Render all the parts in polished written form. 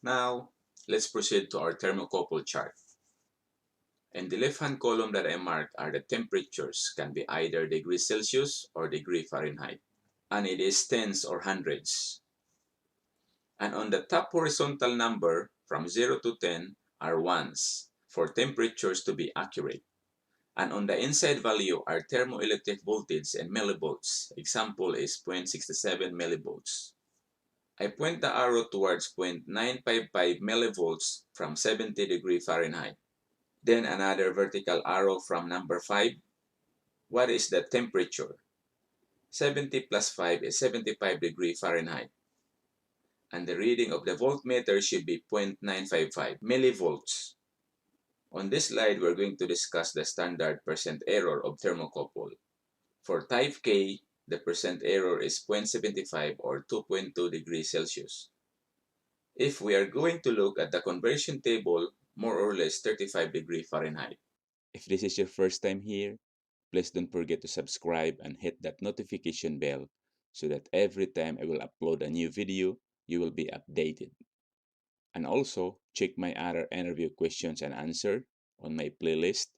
Now, let's proceed to our thermocouple chart. In the left-hand column that I marked are the temperatures, can be either degrees Celsius or degree Fahrenheit, and it is tens or hundreds. And on the top horizontal number from 0 to 10 are ones for temperatures to be accurate. And on the inside value are thermoelectric voltage in millivolts. Example is 0.67 millivolts. I point the arrow towards 0.955 millivolts from 70 degree Fahrenheit. Then another vertical arrow from number 5. What is the temperature? 70 plus 5 is 75 degree Fahrenheit. And the reading of the voltmeter should be 0.955 millivolts. On this slide, we're going to discuss the standard percent error of thermocouple. For type K, the percent error is 0.75 or 2.2 degrees Celsius. If we are going to look at the conversion table, more or less 35 degree Fahrenheit. If this is your first time here, please don't forget to subscribe and hit that notification bell so that every time I will upload a new video, you will be updated. And also, check my other interview questions and answers on my playlist.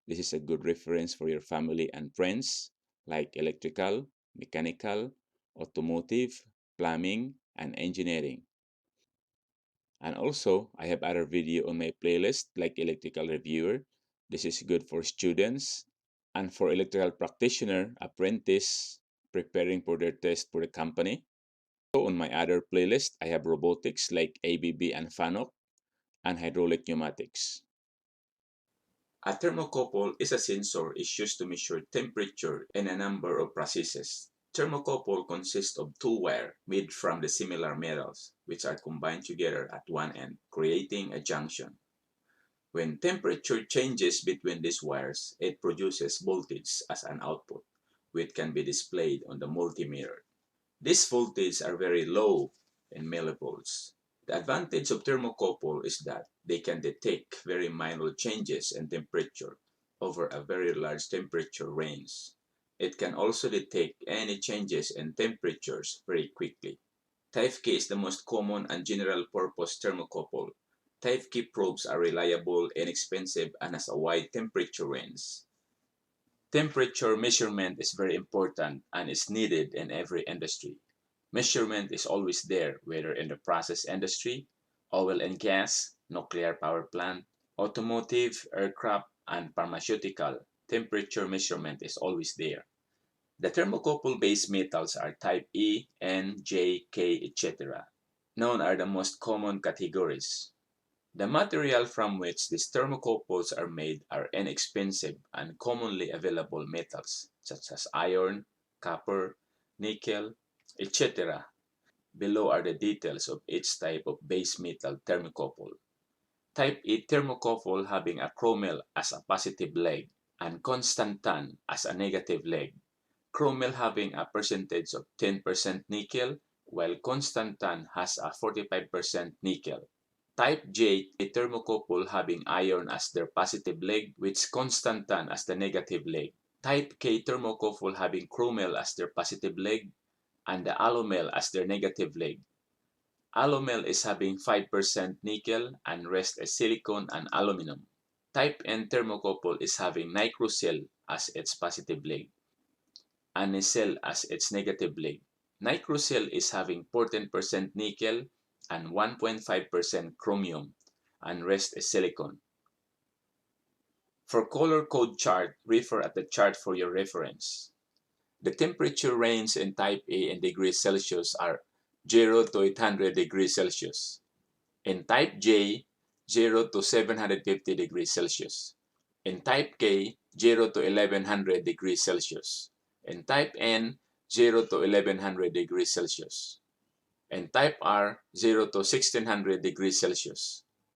This is a good reference for your family and friends like electrical, mechanical, automotive, plumbing, and engineering. And also, I have other video on my playlist like electrical reviewer. This is good for students and for electrical practitioner, apprentice, preparing for their test for the company. So on my other playlist, I have robotics like ABB and FANUC and hydraulic pneumatics. A thermocouple is a sensor used to measure temperature in a number of processes. Thermocouple consists of two wires made from the similar metals, which are combined together at one end, creating a junction. When temperature changes between these wires, it produces voltage as an output, which can be displayed on the multimeter. These voltages are very low in millivolts. The advantage of thermocouple is that they can detect very minor changes in temperature over a very large temperature range. It can also detect any changes in temperatures very quickly. Type K is the most common and general purpose thermocouple. Type K probes are reliable, inexpensive, and has a wide temperature range. Temperature measurement is very important and is needed in every industry. Measurement is always there, whether in the process industry, oil and gas, nuclear power plant, automotive, aircraft, and pharmaceutical. Temperature measurement is always there. The thermocouple base metals are type E, N, J, K, etc. Known are the most common categories. The material from which these thermocouples are made are inexpensive and commonly available metals such as iron, copper, nickel, etc. Below are the details of each type of base metal thermocouple. Type E thermocouple having a chromel as a positive leg and constantan as a negative leg. Chromel having a percentage of 10% nickel, while constantan has a 45% nickel. Type J, a thermocouple having iron as their positive leg, with constantan as the negative leg. Type K thermocouple having chromel as their positive leg, and the alumel as their negative leg. Alumel is having 5% nickel, and rest is silicon and aluminum. Type N thermocouple is having nitrocell as its positive leg, and nickel as its negative leg. Nitrocell is having 14% nickel and 1.5% chromium, and rest is silicon. For color code chart, refer at the chart for your reference. The temperature range in type A in degrees Celsius are 0 to 800 degrees Celsius. In type J, 0 to 750 degrees Celsius. In type K, 0 to 1100 degrees Celsius. In type N, 0 to 1100 degrees Celsius. And type R, 0 to 1600 degrees Celsius.